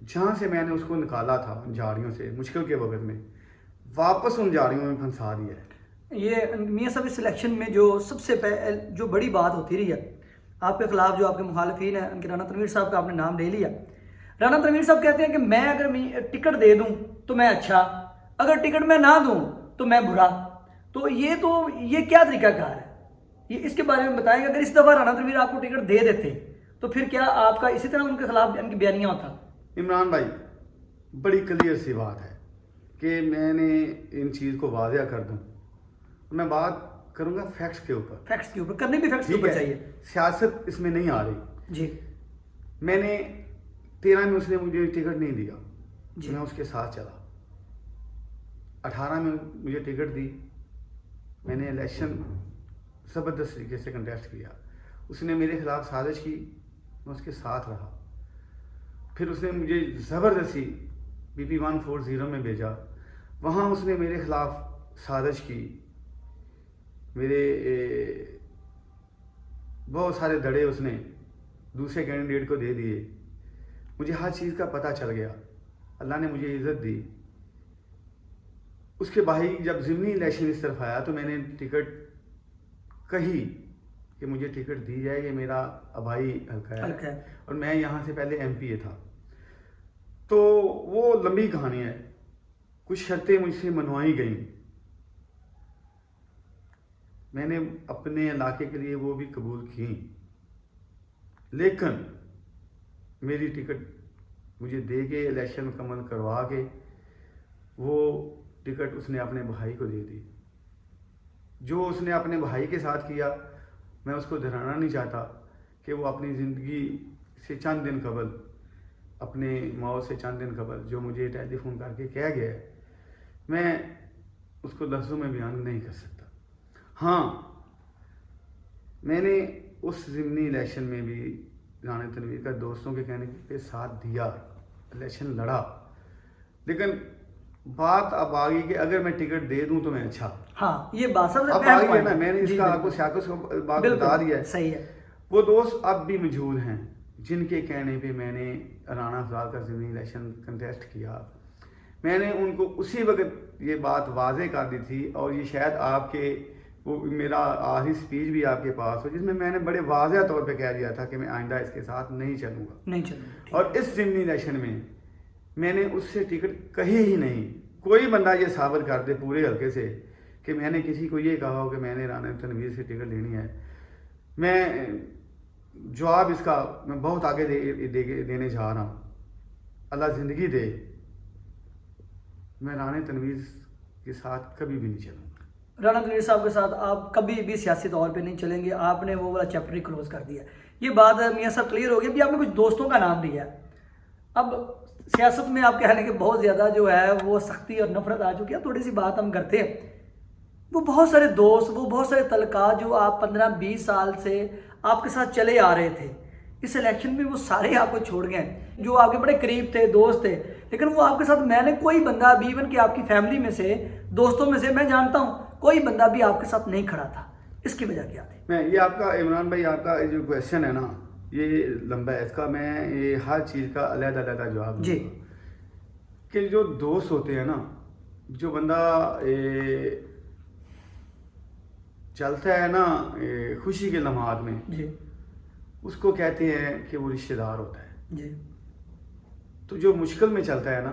جہاں سے میں نے اس کو نکالا تھا ان جھاڑیوں سے مشکل کے وقت میں، واپس ان جھاڑیوں میں پھنسا دیا ہے۔ یہ میاں صاحب اس الیکشن میں جو سب سے جو بڑی بات ہوتی رہی ہے آپ کے خلاف، جو آپ کے مخالفین ہیں ان کے رانا تنویر صاحب کا آپ نے نام لے لیا. رانا تنویر صاحب کہتے ہیں کہ میں اگر ٹکٹ دے دوں تو میں اچھا، اگر ٹکٹ میں نہ دوں تو میں برا. تو یہ کیا طریقہ کار ہے؟ یہ اس کے بارے میں بتائیں گے. اگر اس دفعہ رانا تنویر آپ کو ٹکٹ دے دیتے تو پھر کیا آپ کا اسی طرح ان کے خلاف ان کی بیانیہ ہوتا؟ عمران بھائی، بڑی کلیئر سی بات ہے کہ میں نے ان چیز کو واضح کر دوں. میں بات کروں گا فیکٹس کے اوپر. فیکٹس کے اوپر کرنے بھی فیکٹس کے اوپر چاہیے. سیاست اس میں نہیں آ رہی. جی. میں نے 13 میں اس نے مجھے ٹکٹ نہیں دیا، جی. میں اس کے ساتھ چلا. 18 میں مجھے ٹکٹ دی، میں نے الیکشن زبردست طریقے سے کنٹیسٹ کیا. اس نے میرے خلاف سازش کی، میں اس کے ساتھ رہا. پھر اس نے مجھے زبردستی BP 140 میں بھیجا، وہاں اس نے میرے خلاف سازش کی، میرے بہت سارے دڑے اس نے دوسرے کینڈیڈیٹ کو دے دیے. مجھے ہر چیز کا پتہ چل گیا. اللہ نے مجھے عزت دی. اس کے بھائی جب ضمنی الیکشن اس طرف آیا تو میں نے ٹکٹ کہی کہ مجھے ٹکٹ دی جائے، یہ میرا آبائی حلقہ ہے اور میں یہاں سے پہلے MPA تھا. تو وہ لمبی کہانی ہے. کچھ شرطیں مجھ سے منوائی گئیں، میں نے اپنے علاقے کے لیے وہ بھی قبول کیں، لیکن میری ٹکٹ مجھے دے کے الیکشن مکمل کروا کے وہ ٹکٹ اس نے اپنے بھائی کو دے دی. جو اس نے اپنے بھائی کے ساتھ کیا میں اس کو دہرانا نہیں چاہتا کہ وہ اپنی زندگی سے چند دن قبل، اپنے موت سے چند دن قبل جو مجھے ٹیلی فون کر کے کہہ گیا ہے، میں اس کو لفظوں میں بیان نہیں کر سکتا. ہاں، میں نے اس ضمنی الیکشن میں بھی رانا تنویر کا دوستوں کے کہنے پہ ساتھ دیا، الیکشن لڑا. لیکن بات اب آ گئی کہ اگر میں ٹکٹ دے دوں تو میں اچھا. ہاں، یہ بات سب سے اب آ گئی ہے نا. میں نے اس کا آپ کو سیاقت کو بات بتا دیا ہے. صحیح ہے. وہ دوست اب بھی موجود ہیں جن کے کہنے پہ میں نے رانا افضال کا ضمنی الیکشن کنٹیسٹ کیا. میں نے ان کو اسی وقت یہ بات واضح کر دی تھی، اور یہ شاید آپ کے وہ میرا آخری سپیچ بھی آپ کے پاس ہو جس میں نے بڑے واضح طور پہ کہہ دیا تھا کہ میں آئندہ اس کے ساتھ نہیں چلوں گا. اور اس ضمنی الیکشن میں نے اس سے ٹکٹ کہی ہی نہیں. کوئی بندہ یہ ثابت کر دے پورے حلقے سے کہ میں نے کسی کو یہ کہا ہو کہ میں نے رانا تنویر سے ٹکٹ لینی ہے. میں جواب اس کا میں بہت آگے دینے جا رہا ہوں. اللہ زندگی دے، میں رانا تنویر کے ساتھ کبھی بھی نہیں چلوں. رانا تنویر صاحب کے ساتھ آپ کبھی بھی سیاسی طور پہ نہیں چلیں گے. آپ نے وہ والا چیپٹر ہی کلوز کر دیا. یہ بات میاں صاحب کلیئر ہو گئی. ابھی آپ نے کچھ دوستوں کا نام لیا. اب سیاست میں آپ کہہ لیں کہ بہت زیادہ جو ہے وہ سختی اور نفرت آ چکی ہے. تھوڑی سی بات ہم کرتے ہیں. وہ بہت سارے دوست، وہ بہت سارے تعلقات جو آپ 15-20 سال سے آپ کے ساتھ چلے آ رہے تھے، اس الیکشن میں وہ سارے آپ کو چھوڑ گئے. جو آپ کے بڑے قریب تھے، دوست تھے، لیکن وہ آپ کے ساتھ میں نے کوئی بندہ ابھی ایون کہ آپ کی فیملی میں سے، دوستوں میں سے میں جانتا ہوں کوئی بندہ بھی آپ کے ساتھ نہیں کھڑا تھا. اس کی وجہ کیا تھی؟ میں یہ آپ کا عمران بھائی، آپ کا جو کویشچن ہے نا، یہ لمبا ہے. اس کا میں یہ ہر چیز کا علیحدہ جواب دوں گا. کہ جو دوست ہوتے ہیں نا، جو بندہ چلتا ہے نا خوشی کے لمحات میں، اس کو کہتے ہیں کہ وہ رشتہ دار ہوتا ہے. تو جو مشکل میں چلتا ہے نا،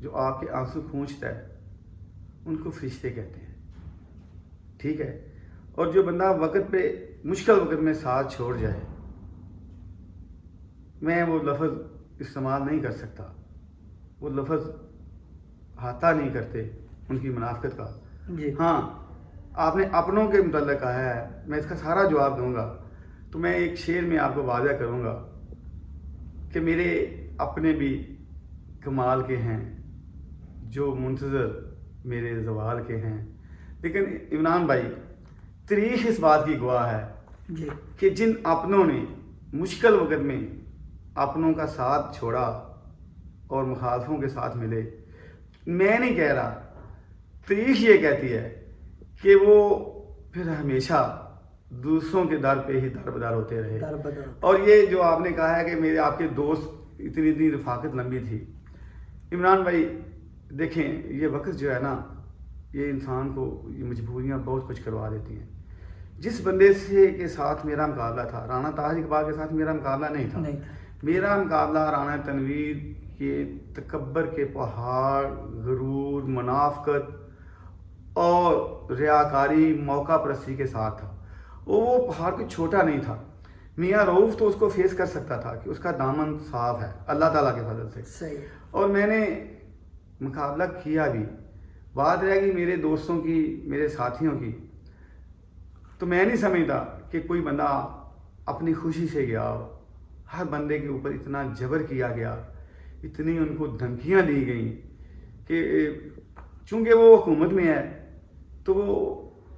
جو آپ کے آنسو کھونچتا ہے، ان کو فرشتے کہتے ہیں. ٹھیک ہے. اور جو بندہ وقت پہ مشکل وقت میں ساتھ چھوڑ جائے، میں وہ لفظ استعمال نہیں کر سکتا، وہ لفظ احاطہ نہیں کرتے ان کی منافقت کا. ہاں، آپ نے اپنوں کے متعلق کہا ہے، میں اس کا سارا جواب دوں گا. تو میں ایک شعر میں آپ کو واضح کروں گا کہ میرے اپنے بھی کمال کے ہیں جو منتظر میرے زوال کے ہیں. لیکن عمران بھائی، تاریخ اس بات کی گواہ ہے کہ جن اپنوں نے مشکل وقت میں اپنوں کا ساتھ چھوڑا اور مخالفوں کے ساتھ ملے، میں نہیں کہہ رہا، تاریخ یہ کہتی ہے کہ وہ پھر ہمیشہ دوسروں کے در پہ ہی در بدر ہوتے رہے. اور یہ جو آپ نے کہا ہے کہ میرے آپ کے دوست اتنی اتنی رفاقت لمبی تھی. عمران بھائی دیکھیں یہ وقت جو ہے نا یہ انسان کو یہ مجبوریاں بہت کچھ کروا دیتی ہیں. جس بندے سے کے ساتھ میرا مقابلہ تھا رانا تاج اقبال کے ساتھ میرا مقابلہ نہیں تھا. میرا مقابلہ رانا تنویر کے تکبر کے پہاڑ، غرور، منافقت اور ریاکاری، موقع پرستی کے ساتھ تھا. وہ پہاڑ کوئی چھوٹا نہیں تھا. میاں رؤوف تو اس کو فیس کر سکتا تھا کہ اس کا دامن صاف ہے اللہ تعالیٰ کے فضل سے. صحیح. اور میں نے مقابلہ کیا بھی. بات رہ گئی میرے دوستوں کی، میرے ساتھیوں کی، تو میں نہیں سمجھتا کہ کوئی بندہ اپنی خوشی سے گیا ہو. ہر بندے کے اوپر اتنا جبر کیا گیا، اتنی ان کو دھمکیاں دی گئیں کہ چونکہ وہ حکومت میں ہے تو وہ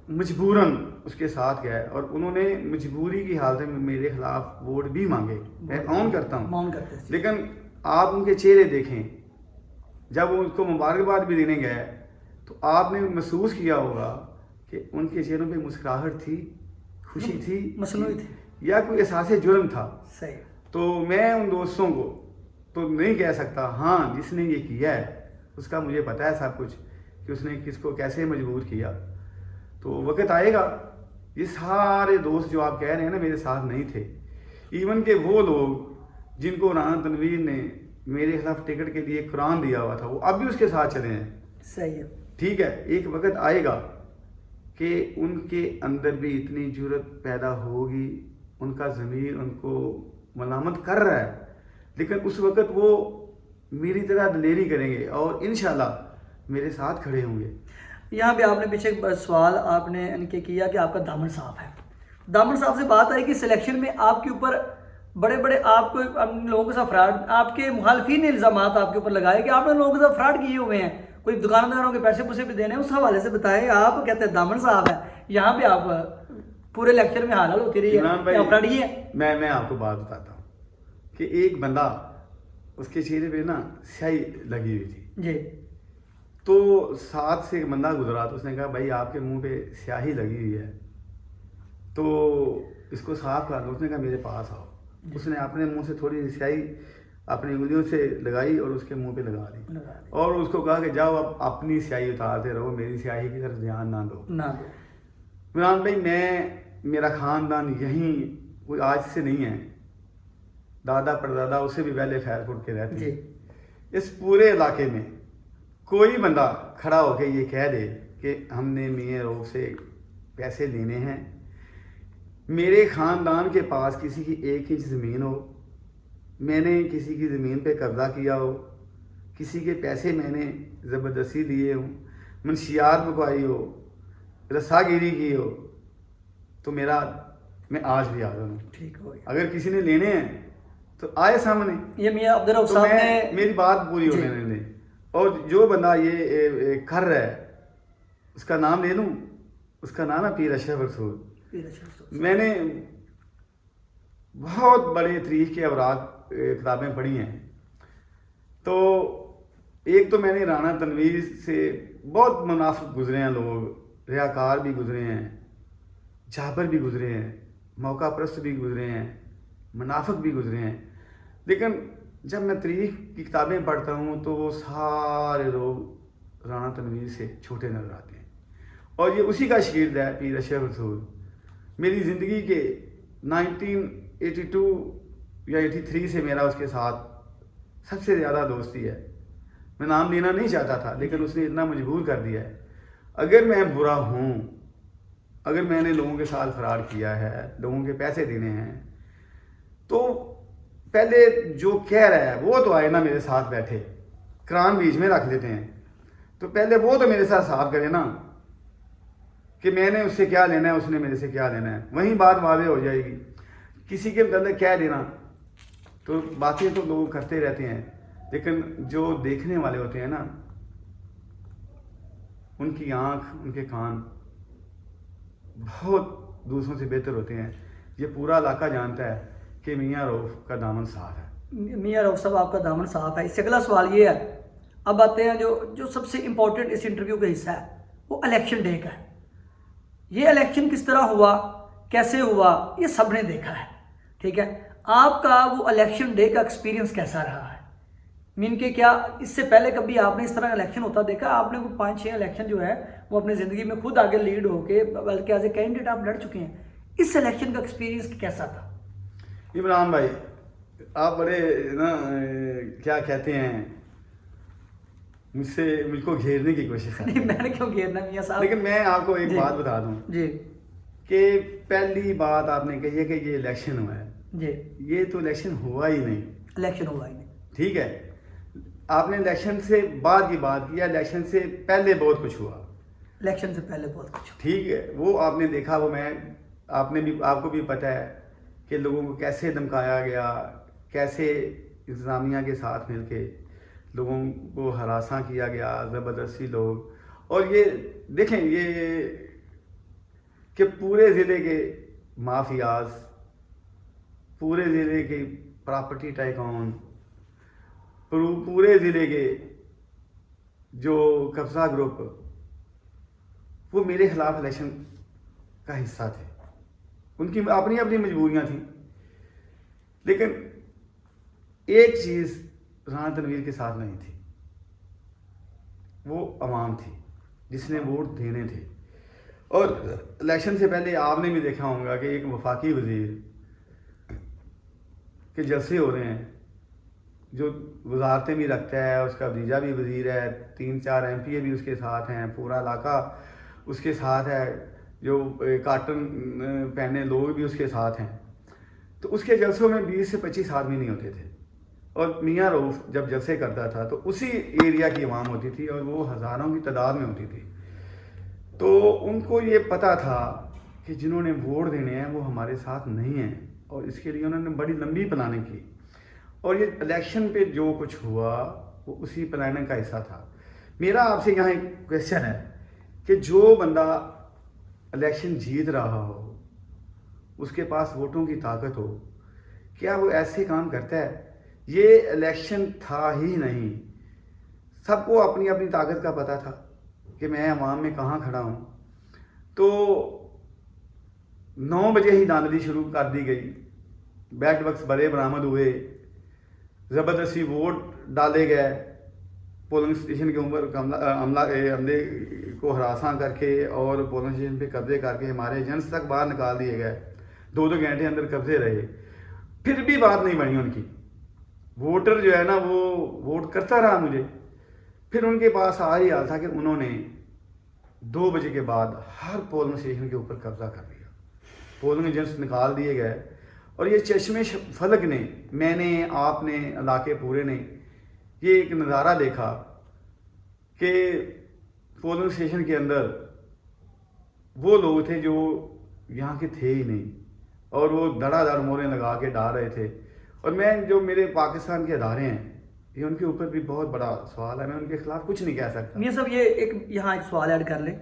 مجبوراً اس کے ساتھ گیا ہے. اور انہوں نے مجبوری کی حالت میں میرے خلاف ووٹ بھی مانگے. میں آن کرتا ہوں، لیکن آپ ان کے چہرے دیکھیں جب وہ ان کو مبارکباد بھی دینے گئے تو آپ نے محسوس کیا ہوگا کہ ان کے چہروں پہ مسکراہٹ تھی، خوشی تھی، مصنوعی تھی، یا کوئی احساس جرم تھا. صحیح. تو میں ان دوستوں کو تو نہیں کہہ سکتا، ہاں جس نے یہ کیا ہے اس کا مجھے پتہ ہے سب کچھ کہ اس نے کس کو کیسے مجبور کیا. تو وقت آئے گا. یہ سارے دوست جو آپ کہہ رہے ہیں نا میرے ساتھ نہیں تھے. ایون کہ وہ لوگ جن کو رانا تنویر نے میرے خلاف ٹکٹ کے لیے قرآن دیا ہوا تھا وہ اب بھی اس کے ساتھ چلے ہیں. صحیح ہے. ٹھیک ہے، ایک وقت آئے گا کہ ان کے اندر بھی اتنی جرت پیدا ہوگی، ان کا ضمیر ان کو ملامت کر رہا ہے، لیکن اس وقت وہ میری طرح دلیری کریں گے اور انشاءاللہ میرے ساتھ کھڑے ہوں گے. یہاں پہ آپ نے پیچھے ایک سوال آپ نے ان کے کیا کہ آپ کا دامن صاف ہے. دامن صاحب سے بات آئی کہ سلیکشن میں آپ کے اوپر بڑے بڑے آپ کو لوگوں کے ساتھ فراڈ، آپ کے مخالفین نے الزامات آپ کے اوپر لگائے کہ آپ نے لوگوں کے ساتھ فراڈ کیے ہوئے ہیں، کوئی دکانداروں کے پیسے پوسے بھی دینے ہیں. اس حوالے سے بتائیں. آپ کہتے ہیں دامن صاحب ہے، یہاں پہ آپ پورے لیکچر میں حال ہوتی رہی ہے فراڈ ہی ہے. میں آپ کو بات بتاتا ہوں کہ ایک بندہ اس کے چہرے پہ نا سیاہی لگی ہوئی تھی جی. تو ساتھ سے ایک بندہ گزرا تو اس نے کہا بھائی آپ کے منہ پہ سیاہی لگی ہوئی ہے تو اس کو صاف کر دو. اس نے کہا میرے پاس آؤ. اس نے اپنے منہ سے تھوڑی سیاہی اپنی انگلیوں سے لگائی اور اس کے منہ پہ لگا دی اور اس کو کہا کہ جاؤ اب اپنی سیاہی اتارتے رہو، میری سیاہی کی طرف دھیان نہ دو. عمران بھائی میرا خاندان یہیں کوئی آج سے نہیں ہے، دادا پردادا اس سے بھی پہلے خیر پور کے رہتے ہیں. اس پورے علاقے میں کوئی بندہ کھڑا ہو کے یہ کہہ دے کہ ہم نے میاں رؤوف سے پیسے لینے ہیں، میرے خاندان کے پاس کسی کی 1 انچ زمین ہو، میں نے کسی کی زمین پہ قبضہ کیا ہو، کسی کے پیسے میں نے زبردستی دیے ہوں، منشیات بکوائی ہو، رسا گیری کی ہو، تو میں آج بھی حاضر ہوں. ٹھیک ہو گیا. اگر کسی نے لینے ہیں تو آئے سامنے. یہ میاں عبدالرؤف صاحب نے میری بات پوری ہونے دیں. اور جو بندہ یہ کر رہا ہے اس کا نام لے لوں، اس کا نام ہے پیر اشرف رسول. میں نے بہت بڑے تاریخ کے اوراق کتابیں پڑھی ہیں. تو ایک تو میں نے رانا تنویر سے بہت منافق گزرے ہیں لوگ، ریاکار بھی گزرے ہیں، جابر بھی گزرے ہیں، موقع پرست بھی گزرے ہیں، منافق بھی گزرے ہیں. لیکن جب میں تاریخ کی کتابیں پڑھتا ہوں تو وہ سارے لوگ رانا تنویر سے چھوٹے نظر آتے ہیں. اور یہ اسی کا شگرد ہے پیر اشرف رسول. میری زندگی کے 1982 یا 83 سے میرا اس کے ساتھ سب سے زیادہ دوستی ہے. میں نام لینا نہیں چاہتا تھا لیکن اس نے اتنا مجبور کر دیا ہے. اگر میں برا ہوں، اگر میں نے لوگوں کے ساتھ فراڈ کیا ہے، لوگوں کے پیسے دینے ہیں، تو پہلے جو کہہ رہا ہے وہ تو آئے نا میرے ساتھ بیٹھے، قرآن بیچ میں رکھ دیتے ہیں، تو پہلے وہ تو میرے ساتھ صاف کرے نا کہ میں نے اس سے کیا لینا ہے، اس نے میرے سے کیا لینا ہے. وہیں بات واضح ہو جائے گی. کسی کے متعلق کہہ دینا تو باتیں تو لوگ کرتے رہتے ہیں، لیکن جو دیکھنے والے ہوتے ہیں نا ان کی آنکھ، ان کے کان بہت دوسروں سے بہتر ہوتے ہیں. یہ پورا علاقہ جانتا ہے کہ میاں رؤوف کا دامن صاف ہے. میاں رؤوف صاحب آپ کا دامن صاف ہے. اس سے اگلا سوال یہ ہے، اب آتے ہیں جو سب سے امپورٹنٹ اس انٹرویو کا حصہ ہے، وہ الیکشن ڈے کا ہے. یہ الیکشن کس طرح ہوا، کیسے ہوا، یہ سب نے دیکھا ہے. ٹھیک ہے. آپ کا وہ الیکشن ڈے کا ایکسپیرینس کیسا رہا ہے؟ مین کہ کیا اس سے پہلے کبھی آپ نے اس طرح الیکشن ہوتا دیکھا؟ آپ نے وہ 5-6 الیکشن جو ہے وہ اپنی زندگی میں خود آگے لیڈ ہو کے بلکہ ایز اے کینڈیڈیٹ آپ لڑ چکے ہیں، اس الیکشن کا ایکسپیرینس کیسا تھا؟ عمران بھائی آپ بڑے نا کیا کہتے ہیں مجھ کو گھیرنے کی کوشش کرتے نہیں ہیں، میں نے کیوں گھیرنا میاں صاحب، لیکن میں آپ کو ایک بات بتا دوں جی کہ پہلی بات آپ نے کہی ہے کہ یہ الیکشن ہوا ہے، جی یہ تو الیکشن ہوا ہی نہیں، الیکشن ہوا ہی نہیں، ٹھیک ہے؟ آپ نے الیکشن سے بعد کی بات کیا، الیکشن سے پہلے بہت کچھ ہوا، الیکشن سے پہلے بہت کچھ، ٹھیک ہے؟ وہ آپ نے دیکھا، وہ آپ کو بھی پتہ ہے کہ لوگوں کو کیسے دھمکایا گیا، کیسے انتظامیہ کے ساتھ مل کے لوگوں کو ہراساں کیا گیا، زبردستی لوگ، اور یہ دیکھیں یہ کہ پورے ضلع کے مافیاز، پورے ضلع کے پراپرٹی ٹائکون، پورے ضلع کے جو قبضہ گروپ، وہ میرے خلاف الیکشن کا حصہ تھے، ان کی اپنی اپنی مجبوریاں تھیں، لیکن ایک چیز رانا تنویر کے ساتھ نہیں تھی، وہ عوام تھی جس نے ووٹ دینے تھے۔ اور الیکشن سے پہلے آپ نے بھی دیکھا ہوگا کہ ایک وفاقی وزیر کے جلسے ہو رہے ہیں، جو وزارتیں بھی رکھتا ہے، اس کا بھتیجا بھی وزیر ہے، 3-4 MP بھی اس کے ساتھ ہیں، پورا علاقہ اس کے ساتھ ہے، جو کاٹن پہنے لوگ بھی اس کے ساتھ ہیں، تو اس کے جلسوں میں 20 سے 25 آدمی نہیں ہوتے تھے، اور میاں رؤوف جب جلسے کرتا تھا تو اسی ایریا کی عوام ہوتی تھی، اور وہ ہزاروں کی تعداد میں ہوتی تھی، تو ان کو یہ پتہ تھا کہ جنہوں نے ووٹ دینے ہیں وہ ہمارے ساتھ نہیں ہیں، اور اس کے لیے انہوں نے بڑی لمبی پلاننگ کی، اور یہ الیکشن پہ جو کچھ ہوا وہ اسی پلاننگ کا حصہ تھا۔ میرا آپ سے یہاں ایک کویشچن ہے کہ جو بندہ الیکشن جیت رہا ہو، اس کے پاس ووٹوں کی طاقت ہو، کیا وہ ایسے کام کرتا ہے؟ یہ الیکشن تھا ہی نہیں، سب کو اپنی اپنی طاقت کا پتہ تھا کہ میں عوام میں کہاں کھڑا ہوں، تو 9 بجے ہی دھاندلی شروع کر دی گئی، بیلٹ باکس بڑے برآمد ہوئے، زبردستی ووٹ ڈالے گئے، پولنگ اسٹیشن کے اوپر عملے کو ہراساں کر کے اور پولنگ اسٹیشن پہ قبضے کر کے ہمارے ایجنٹس تک باہر نکال دیے گئے، 2 گھنٹے اندر قبضے رہے، پھر بھی بات نہیں بنی ان کی، ووٹر جو ہے نا وہ ووٹ کرتا رہا مجھے، پھر ان کے پاس آج حال تھا کہ انہوں نے 2 بجے کے بعد ہر پولنگ اسٹیشن کے اوپر قبضہ کر لیا، پولنگ ایجنٹس نکال دیے گئے، اور یہ چشمے فلک نے، میں نے، آپ نے، علاقے پورے نے یہ ایک نظارہ دیکھا کہ پولنگ اسٹیشن کے اندر وہ لوگ تھے جو یہاں کے تھے ہی نہیں، اور وہ دڑا دڑ موریں لگا کے ڈال رہے تھے، اور میں جو میرے پاکستان کے ادارے ہیں یہ ان کے اوپر بھی بہت بڑا سوال ہے، میں ان کے خلاف کچھ نہیں کہہ سکتا۔ میاں صاحب یہ یہاں ایک سوال ایڈ کر لیں،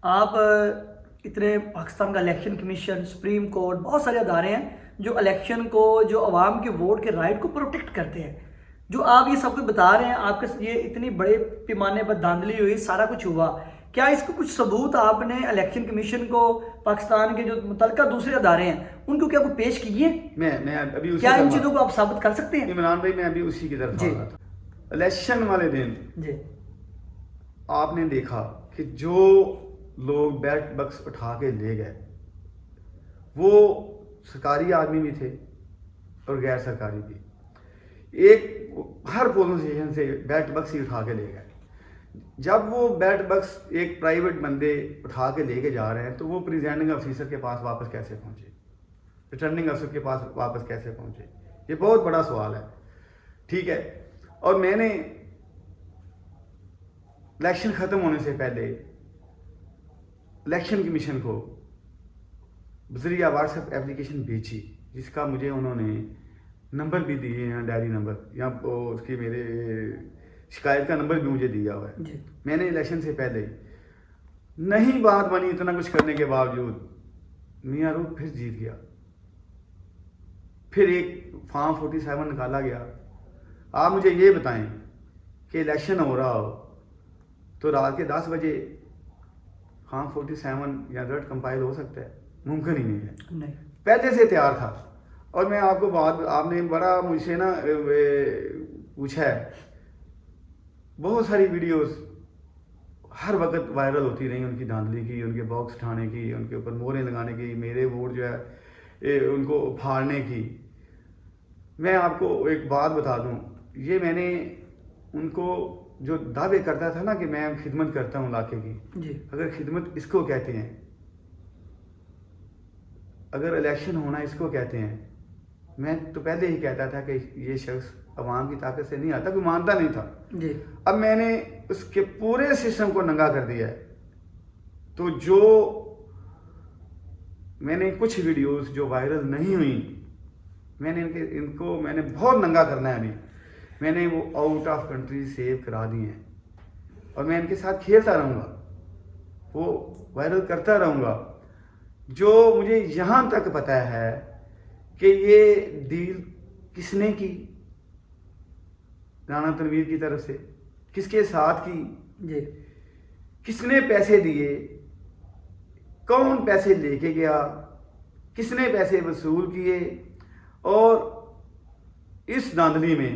آپ اتنے پاکستان کا الیکشن کمیشن، سپریم کورٹ، بہت سارے ادارے ہیں جو الیکشن کو، جو عوام کے ووٹ کے رائٹ کو پروٹیکٹ کرتے ہیں، جو آپ یہ سب کچھ بتا رہے ہیں، آپ کے یہ اتنی بڑے پیمانے پر دھاندلی ہوئی، سارا کچھ ہوا، کیا اس کو کچھ ثبوت آپ نے الیکشن کمیشن کو، پاکستان کے جو متعلقہ دوسرے ادارے ہیں ان کو کیا کو پیش کیے؟ میں ابھی اسی کیا ان چیزوں کو آپ ثابت کر سکتے ہیں؟ عمران بھائی میں ابھی اسی کی طرف آ رہا تھا۔ الیکشن والے دن جی آپ نے دیکھا کہ جو لوگ بیلٹ باکس اٹھا کے لے گئے وہ سرکاری آدمی بھی تھے اور غیر سرکاری بھی، ایک ہر پولنگ اسٹیشن سے بیلٹ باکس ہی اٹھا کے لے گئے۔ جب وہ بیلٹ باکس ایک پرائیویٹ بندے اٹھا کے لے کے جا رہے ہیں تو وہ پریزائڈنگ آفیسر کے پاس واپس کیسے پہنچے، ریٹرننگ آفیسر کے پاس واپس کیسے پہنچے؟ یہ بہت بڑا سوال ہے، ٹھیک ہے؟ اور میں نے الیکشن ختم ہونے سے پہلے الیکشن کمیشن کو بذریعہ واٹس ایپ اپلیکیشن بھیجی، جس کا مجھے انہوں نے نمبر بھی دیے ہیں، ڈائری نمبر، یا اس کی میرے شکایت کا نمبر بھی مجھے دیا ہوا ہے۔ میں نے الیکشن سے پہلے نہیں بات بنی، اتنا کچھ کرنے کے باوجود میاں روح پھر جیت گیا، پھر ایک فارم 47 نکالا گیا۔ آپ مجھے یہ بتائیں کہ الیکشن ہو رہا ہو تو رات کے 10 بجے فارم 47 یا ریزلٹ کمپائل ہو سکتا ہے؟ ممکن ہی نہیں ہے، نہیں، پہلے سے تیار تھا۔ اور میں آپ کو بات آپ نے بڑا مجھ سے نا پوچھا ہے، بہت ساری ویڈیوز ہر وقت وائرل ہوتی رہی، ان کی دھاندلی کی، ان کے باکس اٹھانے کی، ان کے اوپر موریں لگانے کی، میرے ووٹ جو ہے ان کو پھاڑنے کی۔ میں آپ کو ایک بات بتا دوں، یہ میں نے ان کو جو دعوے کرتا تھا نا کہ میں خدمت کرتا ہوں علاقے کی، جی اگر خدمت اس کو کہتے ہیں، اگر الیکشن ہونا اس کو کہتے ہیں، میں تو پہلے ہی کہتا تھا کہ یہ شخص عوام کی طاقت سے نہیں آتا، کوئی مانتا نہیں تھا۔ جی اب میں نے اس کے پورے سسٹم کو ننگا کر دیا ہے۔ تو جو میں نے کچھ ویڈیوز جو وائرل نہیں ہوئیں، میں نے ان کو میں نے بہت ننگا کرنا ہے ابھی، میں نے وہ آؤٹ آف کنٹری سیو کرا دی ہیں، اور میں ان کے ساتھ کھیلتا رہوں گا، وہ وائرل کرتا رہوں گا۔ جو مجھے یہاں تک پتہ ہے کہ یہ ڈیل کس نے کی، رانا تنویر کی طرف سے، کس کے ساتھ کی، جی کس نے پیسے دیے، کون پیسے لے کے گیا، کس نے پیسے وصول کیے، اور اس دھاندلی میں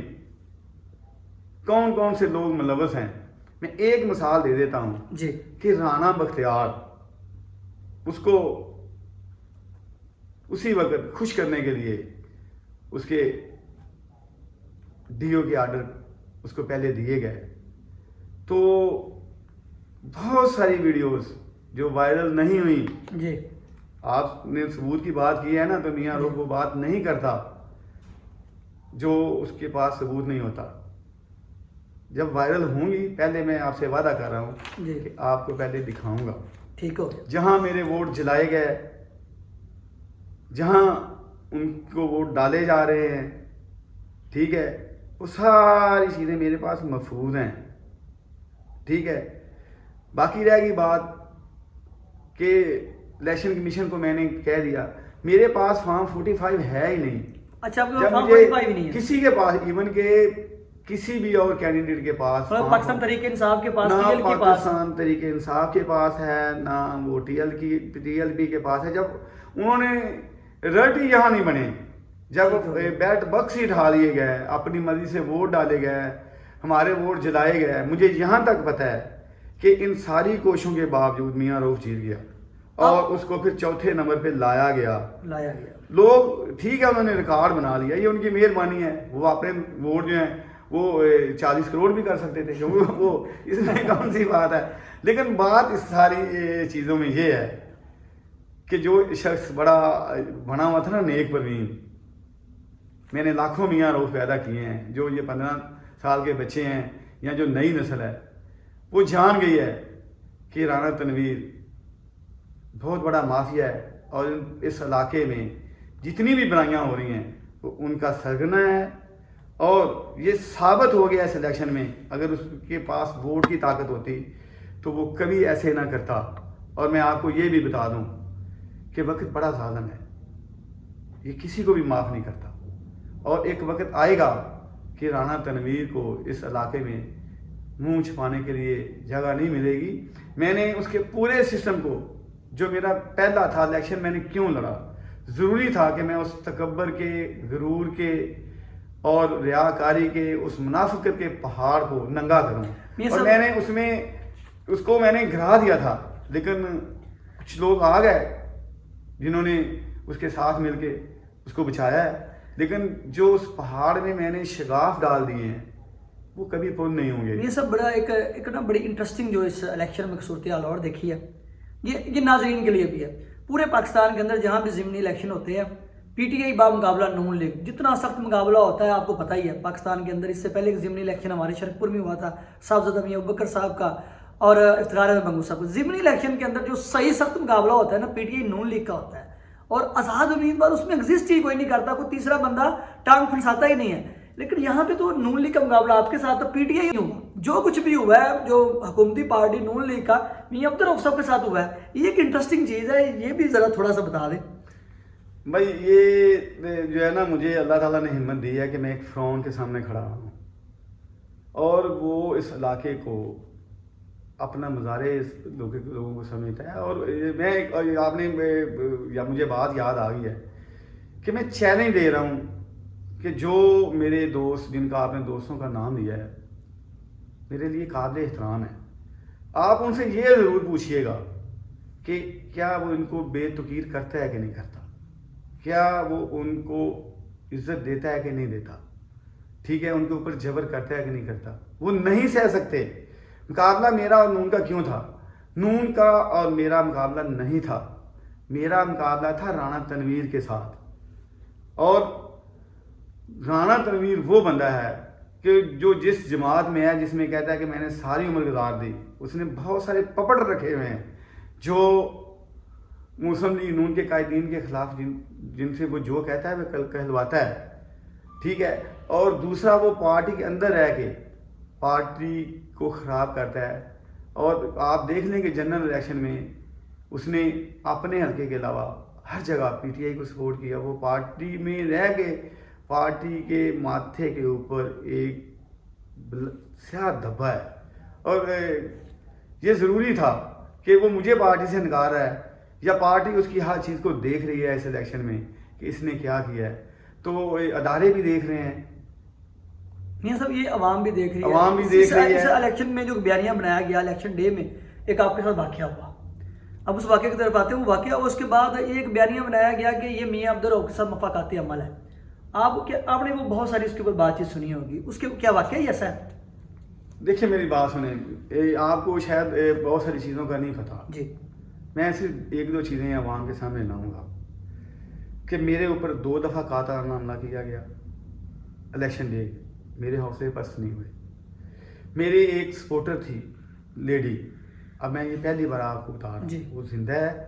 کون کون سے لوگ ملوث ہیں۔ میں ایک مثال دے دیتا ہوں جی کہ رانا بختیار، اس کو اسی وقت خوش کرنے کے لیے اس کے ڈی او کے آرڈر اس کو پہلے دیے گئے، تو بہت ساری ویڈیوز جو وائرل نہیں ہوئی۔ جی آپ نے ثبوت کی بات کی ہے نا، تو میاں روح وہ بات نہیں کرتا جو اس کے پاس ثبوت نہیں ہوتا۔ جب وائرل ہوں گی، پہلے میں آپ سے وعدہ کر رہا ہوں جی کہ آپ کو پہلے دکھاؤں گا۔ ٹھیک ہو جہاں میرے ووٹ جلائے گئے، جہاں ان کو ووٹ ڈالے جا رہے ہیں، ٹھیک ہے، وہ ساری چیزیں میرے پاس محفوظ ہیں، ٹھیک ہے۔ باقی رہ گئی بات کہ الیکشن کمیشن کو میں نے کہہ دیا، میرے پاس فارم 45 ہے ہی نہیں۔ اچھا، آپ کے جب پاس مجھے 45 نہیں ہے؟ کسی کے پاس، ایون کہ کسی بھی اور کینڈیڈیٹ کے پاس، پاکستان تحریک انصاف کے پاس، نہ ٹی ایل کے پاس، پاکستان تحریک انصاف کے پاس ہے، نہ وہ ٹی ایل پی کے پاس ہے۔ جب انہوں نے رزلٹ ہی یہاں نہیں بنے، جب بیٹ بکس ہی ڈھا لیے گئے، اپنی مرضی سے ووٹ ڈالے گئے، ہمارے ووٹ جلائے گئے، مجھے یہاں تک پتہ ہے کہ ان ساری کوششوں کے باوجود میاں روف جیت گیا، اور اس کو پھر چوتھے نمبر پہ لایا گیا۔ لوگ ٹھیک ہے، انہوں نے ریکارڈ بنا لیا، یہ ان کی مہربانی ہے، وہ اپنے ووٹ جو ہیں وہ 40 کروڑ بھی کر سکتے تھے، وہ اس میں کون سی بات ہے۔ لیکن بات اس ساری چیزوں میں یہ ہے کہ جو شخص بڑا بنا ہوا تھا نا نیک پروین، میں نے لاکھوں میاں روف پیدا کیے ہیں، جو یہ 15 سال کے بچے ہیں یا جو نئی نسل ہے، وہ جان گئی ہے کہ رانا تنویر بہت بڑا مافیا ہے، اور اس علاقے میں جتنی بھی برائیاں ہو رہی ہیں وہ ان کا سرگنا ہے۔ اور یہ ثابت ہو گیا اس الیکشن میں، اگر اس کے پاس ووٹ کی طاقت ہوتی تو وہ کبھی ایسے نہ کرتا۔ اور میں آپ کو یہ بھی بتا دوں کہ وقت بڑا ظالم ہے، یہ کسی کو بھی معاف نہیں کرتا، اور ایک وقت آئے گا کہ رانا تنویر کو اس علاقے میں منہ چھپانے کے لیے جگہ نہیں ملے گی۔ میں نے اس کے پورے سسٹم کو، جو میرا پہلا تھا الیکشن، میں نے کیوں لڑا، ضروری تھا کہ میں اس تکبر کے، غرور کے اور ریاکاری کے، اس منافقت کے پہاڑ کو ننگا کروں، اور میں نے اس کو میں نے گرا دیا تھا، لیکن کچھ لوگ آ گئے جنہوں نے اس کے ساتھ مل کے اس کو بچایا ہے، لیکن جو اس پہاڑ میں نے شگاف ڈال دیے ہیں وہ کبھی پورن نہیں ہوں گے۔ یہ سب بڑا ایک نا بڑی انٹرسٹنگ جو اس الیکشن میں صورتحال اور دیکھی ہے، یہ ناظرین کے لیے بھی ہے۔ پورے پاکستان کے اندر جہاں بھی ضمنی الیکشن ہوتے ہیں، P T I بامقابلہ known league, جتنا سخت مقابلہ ہوتا ہے آپ کو پتہ ہی ہے پاکستان کے اندر۔ اس سے پہلے ایک ضمنی الیکشن ہمارے شرکپور میں ہوا تھا، صاحبزادہ میاں ابوبکر صاحب کا اور افتخار احمد بنگو صاحب کا۔ ضمنی الیکشن کے اندر جو صحیح سخت مقابلہ ہوتا ہے نا، P T I known league کا ہوتا ہے، اور آزاد امیدوار اس میں ایگزسٹ ہی کوئی نہیں کرتا، کوئی تیسرا بندہ ٹانگ پھنساتا ہی نہیں ہے۔ لیکن یہاں پہ تو نون لیگ کا مقابلہ آپ کے ساتھ پی ٹی آئی نہیں ہوا، جو کچھ بھی ہوا ہے جو حکومتی پارٹی نون لیگ کا میاں عبد الرؤف صاحب کے ساتھ ہوا ہے، یہ ایک انٹرسٹنگ چیز ہے، یہ بھی ذرا تھوڑا سا بتا دیں بھائی۔ یہ جو ہے نا، مجھے اللہ تعالیٰ نے ہمت دی ہے کہ میں ایک فرعون کے سامنے کھڑا ہوں، اور وہ اس علاقے کو اپنا مزارع لوگوں کو سمجھتا ہے۔ اور میں آپ نے یا مجھے بات یاد آ گئی ہے کہ میں چیلنج دے رہا ہوں کہ جو میرے دوست جن کا آپ نے دوستوں کا نام لیا ہے میرے لیے قابل احترام ہے، آپ ان سے یہ ضرور پوچھیے گا کہ کیا وہ ان کو بے توقیر کرتا ہے کہ نہیں کرتا، کیا وہ ان کو عزت دیتا ہے کہ نہیں دیتا، ٹھیک ہے، ان کے اوپر جبر کرتا ہے کہ نہیں کرتا۔ وہ نہیں سہ سکتے۔ مقابلہ میرا اور نون کا کیوں تھا؟ نون کا اور میرا مقابلہ نہیں تھا، میرا مقابلہ تھا رانا تنویر کے ساتھ۔ اور رانا تنویر وہ بندہ ہے کہ جو جس جماعت میں ہے جس میں کہتا ہے کہ میں نے ساری عمر گزار دی، اس نے بہت سارے پپڑ رکھے ہوئے ہیں جو مسلم لیگ نون کے قائدین کے خلاف جن سے وہ جو کہتا ہے وہ کہلواتا ہے، ٹھیک ہے۔ اور دوسرا وہ پارٹی کے اندر رہ کے پارٹی کو خراب کرتا ہے۔ اور آپ دیکھ لیں کہ جنرل الیکشن میں اس نے اپنے حلقے کے علاوہ ہر جگہ پی ٹی آئی کو سپورٹ کیا۔ وہ پارٹی میں رہ کے پارٹی کے ماتھے کے اوپر ایک سیاہ دھبا ہے، اور یہ ضروری تھا کہ وہ مجھے پارٹی سے نکال رہا ہے یا پارٹی اس کی ہر چیز کو دیکھ رہی ہے اس الیکشن میں کہ اس نے کیا کیا ہے، تو ادارے بھی دیکھ رہے ہیں، میاں صاحب یہ عوام بھی دیکھ رہی ہے، عوام بھی دیکھ رہی ہے۔ اس الیکشن میں جو بیانیہ بنایا گیا الیکشن ڈے میں، ایک آپ کے ساتھ واقعہ ہوا، اب اس واقعے کی طرف آتے ہیں۔ وہ واقعہ اس کے بعد ایک بیانیہ بنایا گیا کہ یہ میاں عبدالرؤف صاحب مفاقاتی عمل ہے۔ آپ نے وہ بہت ساری اس کے اوپر بات چیت سنی ہوگی، اس کے کیا واقعہ ہی ایسا ہے؟ دیکھیں میری بات سنیں، آپ کو شاید بہت ساری چیزوں کا نہیں پتہ جی، میں صرف ایک دو چیزیں عوام کے سامنے لاؤں گا کہ میرے اوپر 2 دفعہ قاطعانہ حملہ کیا گیا الیکشن ڈے، میرے حوصلے پست نہیں ہوئے۔ میری ایک سپورٹر تھی لیڈی، اب میں یہ پہلی بار آپ کو بتا رہا ہوں، جی، وہ زندہ ہے،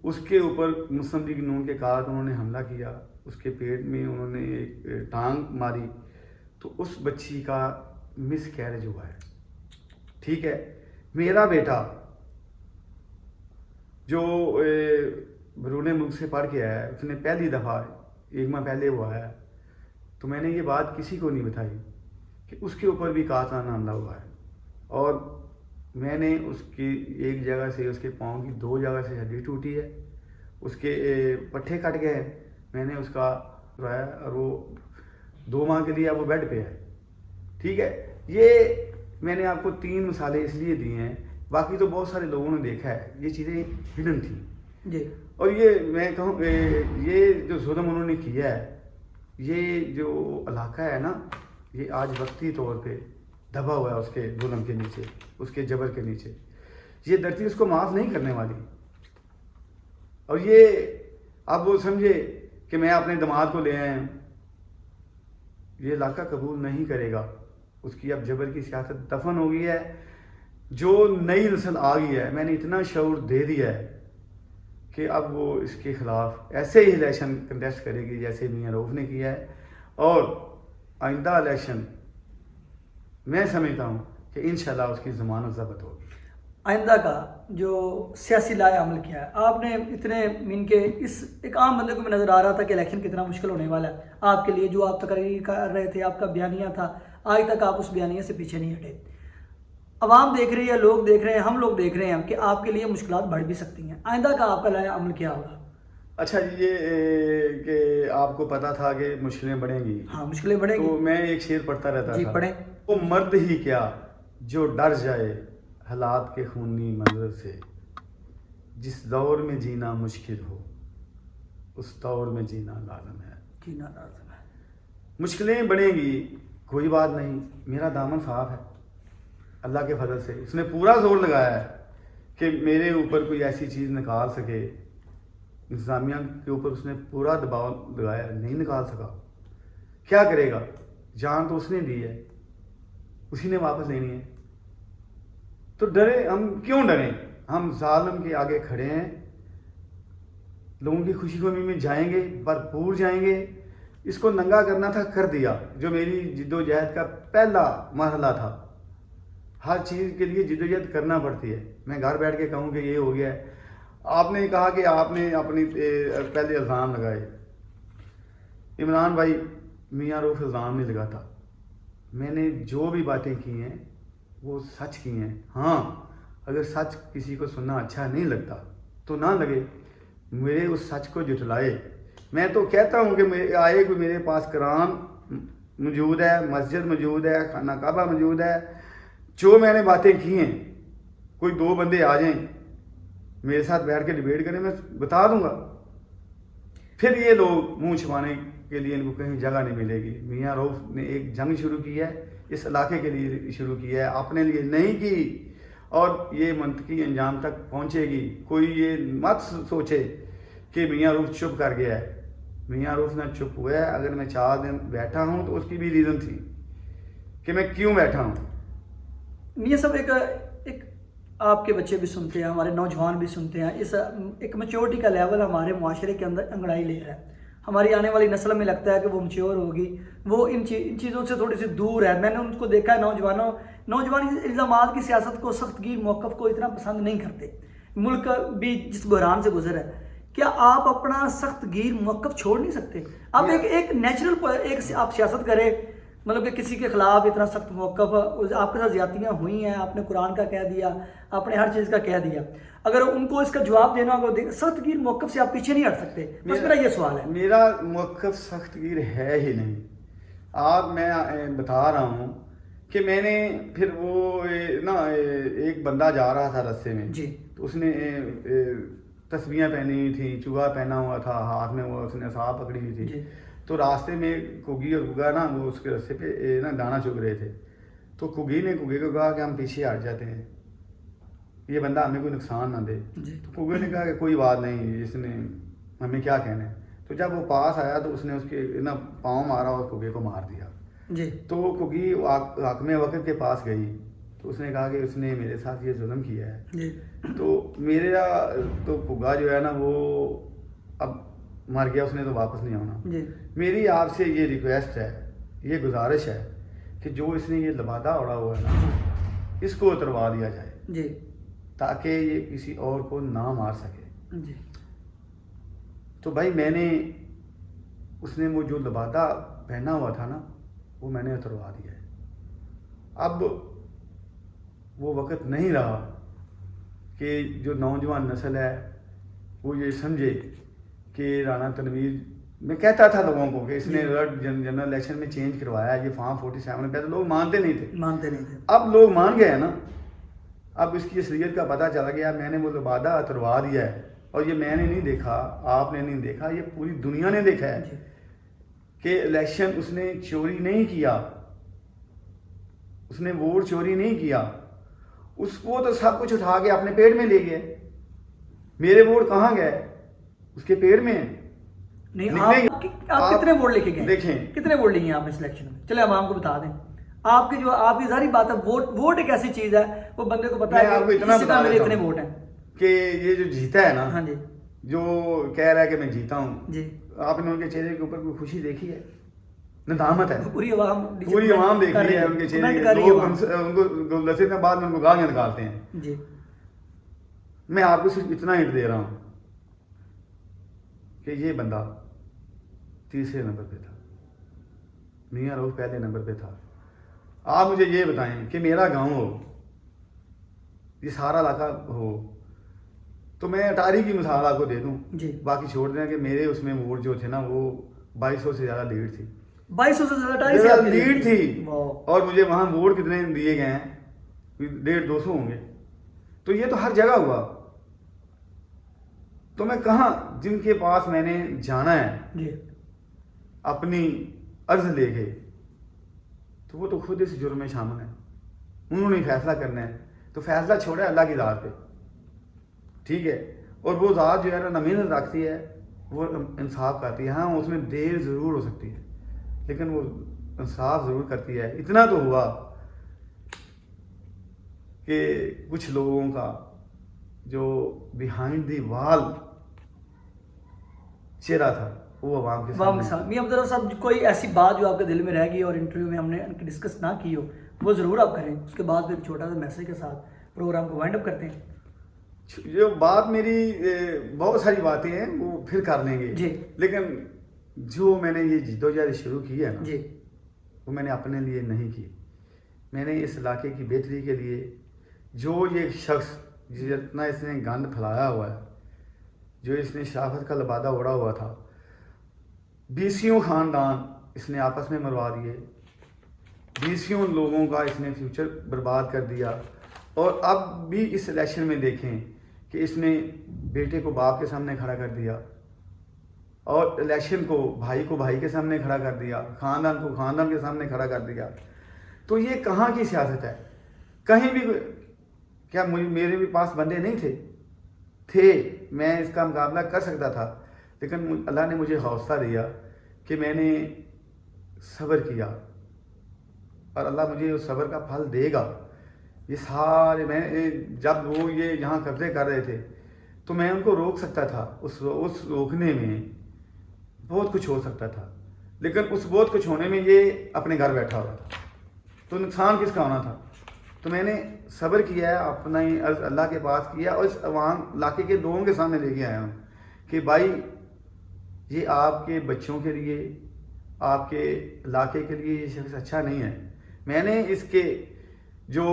اس کے اوپر مسلم لیگ نون کے کارکنوں نے حملہ کیا، اس کے پیٹ میں انہوں نے ایک ٹانگ ماری، تو اس بچی کا مس کیریج ہوا ہے، ٹھیک ہے۔ میرا بیٹا جو بیرون ملک سے پڑھ کے آیا ہے، اس نے پہلی دفعہ 1 ماہ پہلے ہوا ہے، تو میں نے یہ بات کسی کو نہیں بتائی کہ اس کے اوپر بھی قاطعانہ حملہ ہوا ہے، اور میں نے اس کی ایک جگہ سے اس کے پاؤں کی 2 جگہ سے ہڈی ٹوٹی ہے، اس کے پٹھے کٹ گئے ہیں، میں نے اس کا روایا، اور وہ 2 ماہ کے لیے اب وہ بیڈ پہ ہے، ٹھیک ہے۔ یہ میں نے آپ کو 3 مثالیں اس لیے دی ہیں، باقی تو بہت سارے لوگوں نے دیکھا ہے، یہ چیزیں ہڈن تھیں، جی، اور یہ میں کہوں یہ جو ظلم انہوں نے کیا ہے، یہ جو علاقہ ہے نا، یہ آج وقتی طور پہ دبا ہوا ہے اس کے ظلم کے نیچے، اس کے جبر کے نیچے، یہ دھرتی اس کو معاف نہیں کرنے والی۔ اور یہ اب وہ سمجھے کہ میں اپنے دماد کو لے آیا ہوں، یہ علاقہ قبول نہیں کرے گا، اس کی اب جبر کی سیاست دفن ہو گئی ہے۔ جو نئی نسل آ گئی ہے، میں نے اتنا شعور دے دیا ہے کہ اب وہ اس کے خلاف ایسے ہی الیکشن کنٹیسٹ کرے گی جیسے میاں رؤف نے کیا ہے، اور آئندہ الیکشن میں سمجھتا ہوں کہ انشاءاللہ اس کی ضمانت ضبط ہوگی۔ آئندہ کا جو سیاسی لائحہ عمل کیا ہے آپ نے، اتنے مین کے اس ایک عام بندے کو میں نظر آ رہا تھا کہ الیکشن کتنا مشکل ہونے والا ہے آپ کے لیے، جو آپ تقریر کر رہے تھے، آپ کا بیانیہ تھا، آج تک آپ اس بیانیہ سے پیچھے نہیں ہٹے۔ عوام دیکھ رہی ہے، لوگ دیکھ رہے ہیں، ہم لوگ دیکھ رہے ہیں کہ آپ کے لیے مشکلات بڑھ بھی سکتی ہیں، آئندہ کا آپ کا لائحہ عمل کیا ہوگا؟ اچھا جی، یہ کہ آپ کو پتا تھا کہ مشکلیں بڑھیں گی، ہاں مشکلیں بڑھیں گی، تو میں ایک شعر پڑھتا رہتا جی تھا، پڑھیں۔ وہ مرد ہی کیا جو ڈر جائے حالات کے خونی منظر سے، جس دور میں جینا مشکل ہو اس دور میں جینا لازم ہے۔ جینا لازم ہے۔ مشکلیں بڑھیں گی، کوئی بات نہیں، میرا دامن صاف ہے اللہ کے فضل سے، اس نے پورا زور لگایا ہے کہ میرے اوپر کوئی ایسی چیز نکال سکے، انتظامیہ کے اوپر اس نے پورا دباؤ لگایا، نہیں نکال سکا، کیا کرے گا؟ جان تو اس نے دی ہے، اسی نے واپس لینی ہے، تو ڈرے ہم کیوں ڈریں؟ ہم ظالم کے آگے کھڑے ہیں، لوگوں کی خوشی غمی میں جائیں گے، بھرپور جائیں گے، اس کو ننگا کرنا تھا کر دیا، جو میری جد و جہد کا پہلا مرحلہ تھا۔ ہر چیز کے لیے جد و جہد کرنا پڑتی ہے، میں گھر بیٹھ کے کہوں کہ یہ ہو گیا ہے۔ آپ نے کہا کہ آپ نے اپنی پہلے الزام لگائے، عمران بھائی میاں رؤف الزام نہیں لگاتا، میں نے جو بھی باتیں کی ہیں وہ سچ کی ہیں۔ ہاں اگر سچ کسی کو سننا اچھا نہیں لگتا تو نہ لگے، میرے اس سچ کو جھٹلائے، میں تو کہتا ہوں کہ آئے کوئی میرے پاس قرآن موجود ہے، مسجد موجود ہے، خانہ کعبہ موجود ہے، جو میں نے باتیں کی ہیں، کوئی 2 بندے آ جائیں میرے ساتھ بیٹھ کے ڈیبیٹ کریں، میں بتا دوں گا. پھر یہ لوگ منہ چھپانے کے لیے ان کو کہیں جگہ نہیں ملے گی. میاں رؤف نے ایک جنگ شروع کی ہے، اس علاقے کے لیے شروع کی ہے، اپنے لیے نہیں کی، اور یہ منطقی انجام تک پہنچے گی. کوئی یہ مت سوچے کہ میاں رؤف چپ کر گیا ہے. میاں رؤف نہ چپ ہوا ہے. اگر میں 4 دن بیٹھا ہوں تو اس کی بھی ریزن تھی کہ میں کیوں بیٹھا ہوں. میاں صاحب ایک آپ کے بچے بھی سنتے ہیں، ہمارے نوجوان بھی سنتے ہیں، اس ایک میچورٹی کا لیول ہمارے معاشرے کے اندر انگڑائی لے رہا ہے. ہماری آنے والی نسل میں لگتا ہے کہ وہ میچور ہوگی، وہ ان چیزوں سے تھوڑی سی دور ہے. میں نے ان کو دیکھا ہے، نوجوان الزامات کی سیاست کو، سخت گیر موقف کو اتنا پسند نہیں کرتے. ملک بھی جس بحران سے گزر ہے، کیا آپ اپنا سخت گیر موقف چھوڑ نہیں سکتے؟ آپ ایک نیچرل آپ سیاست کریں، مطلب کہ کسی کے خلاف اتنا سخت موقف، آپ کے ساتھ زیادتیاں ہوئی ہیں، آپ نے قرآن کا کہہ دیا، آپ نے ہر چیز کا کہہ دیا، اگر ان کو اس کا جواب دینا ہوگا، سخت گیر موقف سے آپ پیچھے نہیں ہٹ سکتے. بس میرا یہ سوال ہے. میرا موقف سخت گیر ہے ہی نہیں. میں بتا رہا ہوں کہ میں نے پھر وہ نا ایک بندہ جا رہا تھا رستے میں جی، تو اس نے تسبیحیں پہنی ہوئی تھیں، چوہا پہنا ہوا تھا، ہاتھ میں وہ اس نے صاحب پکڑی ہوئی تھی. جی، تو راستے میں کگی اور گگا نا وہ اس کے راستے پہ نا دانا چگ رہے تھے. تو کگی نے کگے کو کہا کہ ہم پیچھے ہٹ جاتے ہیں، یہ بندہ ہمیں کوئی نقصان نہ دے. جی، تو کگے نے کہا کہ کوئی بات نہیں، اس نے ہمیں کیا کہنا ہے. تو جب وہ پاس آیا تو اس نے اس کے نا پاؤں مارا اور کگے کو مار دیا. جی، تو کگی حاکم وقت کے پاس گئی تو اس نے کہا کہ اس نے میرے ساتھ یہ ظلم کیا ہے. جی، تو میرا تو کگا جو ہے نا وہ اب مر گیا، اس نے تو واپس نہیں آنا. جی، میری آپ سے یہ ریکویسٹ ہے، یہ گزارش ہے کہ جو اس نے یہ لبادہ اڑا ہوا ہے نا، اس کو اتروا دیا جائے جی، تاکہ یہ کسی اور کو نہ مار سکے. جی. تو بھائی میں نے اس نے وہ جو لبادہ پہنا ہوا تھا نا وہ میں نے اتروا دیا ہے. اب وہ وقت نہیں رہا کہ جو نوجوان نسل ہے وہ یہ سمجھے کہ رانا تنویر، میں کہتا تھا لوگوں کو کہ اس نے جنرل الیکشن میں چینج کروایا، یہ فارم 47 میں پہلے لوگ مانتے نہیں تھے. اب لوگ مان گئے ہیں نا، اب اس کی اصلیت کا پتہ چلا گیا. میں نے وہ لبادہ اتروا دیا ہے، اور یہ میں نے نہیں دیکھا، آپ نے نہیں دیکھا، یہ پوری دنیا نے دیکھا ہے کہ الیکشن اس نے چوری نہیں کیا، اس نے ووٹ چوری نہیں کیا. اس کو تو سب کچھ اٹھا کے اپنے پیٹ میں لے گئے. میرے ووٹ کہاں گئے؟ اس کے پیٹ میں ہیں. نہیں، آپ کتنے ووٹ لے کے گئے؟ دیکھیں کتنے ووٹ لیے آپ اس الیکشن میں؟ چلے عوام کو بتا دیں. آپ کی ظاہری بات ہے، ووٹ ایک ایسی چیز ہے، وہ بندے کو پتا ہے کہ کسی کا میرے اتنے ووٹ ہیں کہ یہ جو جیتا ہے نا، ہاں جی، جو کہہ رہا ہے کہ میں جیتا ہوں، جی، آپ نے ان کے چہرے کے اوپر کوئی خوشی دیکھی ہے؟ ندامت ہے. پوری عوام دیکھ رہی ہے ان کے چہرے کے. لوگ ان کو لسے میں بعد میں ان کو گالیاں نکالتے ہیں. جی. میں آپ کو صرف اتنا ہنٹ دے رہا ہوں کہ یہ بندہ 3رے نمبر پہ تھا، میاں رؤف پہلے نمبر پہ تھا. آپ مجھے یہ بتائیں کہ میرا گاؤں ہو، یہ سارا علاقہ ہو، تو میں اٹاری کی مثال آپ کو دے دوں، باقی چھوڑ دیں کہ میرے اس میں ووٹ جو تھے نا وہ 2200 سے زیادہ لیڈ تھی. 2200 سے زیادہ لیڈ تھی، اور مجھے وہاں ووٹ کتنے دیے گئے ہیں؟ 150-200 ہوں گے. تو یہ تو ہر جگہ ہوا. تو میں کہاں، جن کے پاس میں نے جانا ہے اپنی عرض لے کے، تو وہ تو خود اس جرم میں شامل ہیں. انہوں نے فیصلہ کرنا ہے، تو فیصلہ چھوڑے اللہ کی ذات پہ، ٹھیک ہے. اور وہ ذات جو ہے نا محنت رکھتی ہے، وہ انصاف کرتی ہے. ہاں اس میں دیر ضرور ہو سکتی ہے لیکن وہ انصاف ضرور کرتی ہے. اتنا تو ہوا کہ کچھ لوگوں کا جو بیہائنڈ دی وال چہرہ تھا وہ عوام کے سامنے. میاں عبدالرؤف صاحب، کوئی ایسی بات جو آپ کے دل میں رہ گئی اور انٹرویو میں ہم نے ڈسکس نہ کی ہو، وہ ضرور آپ کریں. اس کے بعد پھر چھوٹا سا میسج کے ساتھ پروگرام کو وائنڈ اپ کرتے ہیں. جو بات میری بہت ساری باتیں ہیں وہ پھر کر لیں گے جی، لیکن جو میں نے یہ جدوجہد شروع کی ہے نا، جی، وہ میں نے اپنے لیے نہیں کی. میں نے اس علاقے کی بہتری کے لیے، جو یہ شخص جتنا اس نے گند پھیلایا ہوا ہے، جو اس نے شرافت کا لبادہ اوڑھا ہوا تھا، 20 خاندان اس نے آپس میں مروا دیے, 20 لوگوں کا اس نے فیوچر برباد کر دیا. اور اب بھی اس الیکشن میں دیکھیں کہ اس نے بیٹے کو باپ کے سامنے کھڑا کر دیا, اور الیکشن کو بھائی کے سامنے کھڑا کر دیا, خاندان کو خاندان کے سامنے کھڑا کر دیا. تو یہ کہاں کی سیاست ہے؟ کہیں بھی کیا میرے بھی پاس بندے نہیں تھے, میں اس کا مقابلہ کر سکتا تھا, لیکن اللہ نے مجھے حوصلہ دیا کہ میں نے صبر کیا, اور اللہ مجھے اس صبر کا پھل دے گا. یہ سارے میں جب وہ یہ یہاں قبضے کر رہے تھے تو میں ان کو روک سکتا تھا, اس روکنے میں بہت کچھ ہو سکتا تھا, لیکن اس بہت کچھ ہونے میں یہ اپنے گھر بیٹھا ہوا تھا, تو نقصان کس کا ہونا تھا؟ تو میں نے صبر کیا ہے, اپنا ہی عرض اللہ کے پاس کیا, اور اس عوام علاقے کے لوگوں کے سامنے لے کے آیا ہوں کہ بھائی یہ آپ کے بچوں کے لیے, آپ کے علاقے کے لیے یہ شخص اچھا نہیں ہے. میں نے اس کے جو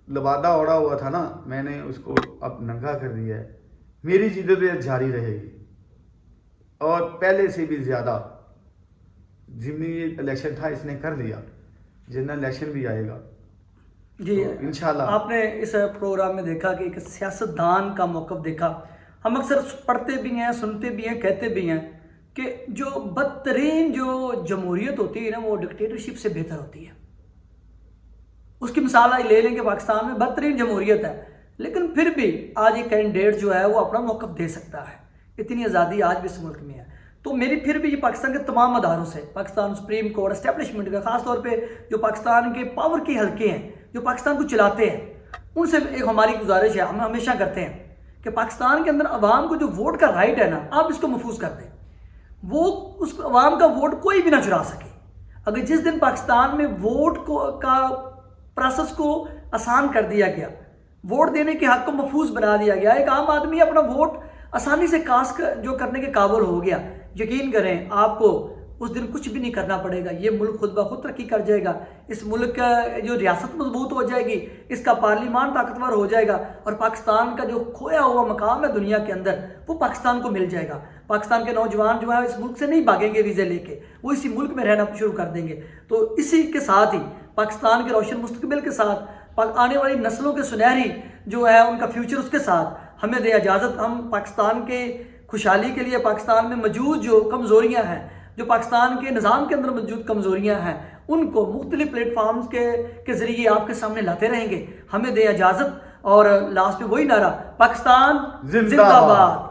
لبادہ اوڑا ہوا تھا نا, میں نے اس کو اب ننگا کر دیا ہے. میری جدوجہد جاری رہے گی, اور پہلے سے بھی زیادہ. ضمنی الیکشن تھا اس نے کر لیا, جنرل الیکشن بھی آئے گا جی انشاءاللہ. آپ نے اس پروگرام میں دیکھا کہ ایک سیاستدان کا موقف دیکھا. ہم اکثر پڑھتے بھی ہیں, سنتے بھی ہیں, کہتے بھی ہیں کہ جو بدترین جو جمہوریت ہوتی ہے نا وہ ڈکٹیٹرشپ سے بہتر ہوتی ہے. اس کی مثال آج لے لیں کہ پاکستان میں بدترین جمہوریت ہے, لیکن پھر بھی آج ایک کینڈیڈیٹ جو ہے وہ اپنا موقف دے سکتا ہے. اتنی آزادی آج بھی اس ملک میں ہے. تو میری پھر بھی یہ پاکستان کے تمام اداروں سے, پاکستان سپریم کورٹ اسٹیبلشمنٹ کا, خاص طور پہ جو پاکستان کے پاور کے حلقے ہیں جو پاکستان کو چلاتے ہیں, ان سے ایک ہماری گزارش ہے, ہم ہمیشہ کرتے ہیں کہ پاکستان کے اندر عوام کو جو ووٹ کا رائٹ ہے نا, آپ اس کو محفوظ کر دیں. وہ اس عوام کا ووٹ کوئی بھی نہ چرا سکے. اگر جس دن پاکستان میں ووٹ کا پروسیس کو آسان کر دیا گیا, ووٹ دینے کے حق کو محفوظ بنا دیا گیا, ایک عام آدمی اپنا ووٹ آسانی سے کاسٹ جو کرنے کے قابل ہو گیا, یقین کریں آپ کو اس دن کچھ بھی نہیں کرنا پڑے گا. یہ ملک خود بخود ترقی کر جائے گا. اس ملک کا جو ریاست مضبوط ہو جائے گی, اس کا پارلیمان طاقتور ہو جائے گا, اور پاکستان کا جو کھویا ہوا مقام ہے دنیا کے اندر وہ پاکستان کو مل جائے گا. پاکستان کے نوجوان جو ہے اس ملک سے نہیں بھاگیں گے ویزے لے کے, وہ اسی ملک میں رہنا شروع کر دیں گے. تو اسی کے ساتھ ہی پاکستان کے روشن مستقبل کے ساتھ, آنے والی نسلوں کے سنہری جو ہے ان کا فیوچر اس کے ساتھ, ہمیں دے اجازت ہم پاکستان کے خوشحالی کے لیے پاکستان میں موجود جو کمزوریاں ہیں, جو پاکستان کے نظام کے اندر موجود کمزوریاں ہیں, ان کو مختلف پلیٹ فارمز کے ذریعے آپ کے سامنے لاتے رہیں گے. ہمیں دے اجازت, اور لاسٹ میں وہی نعرہ, پاکستان زندہ باد.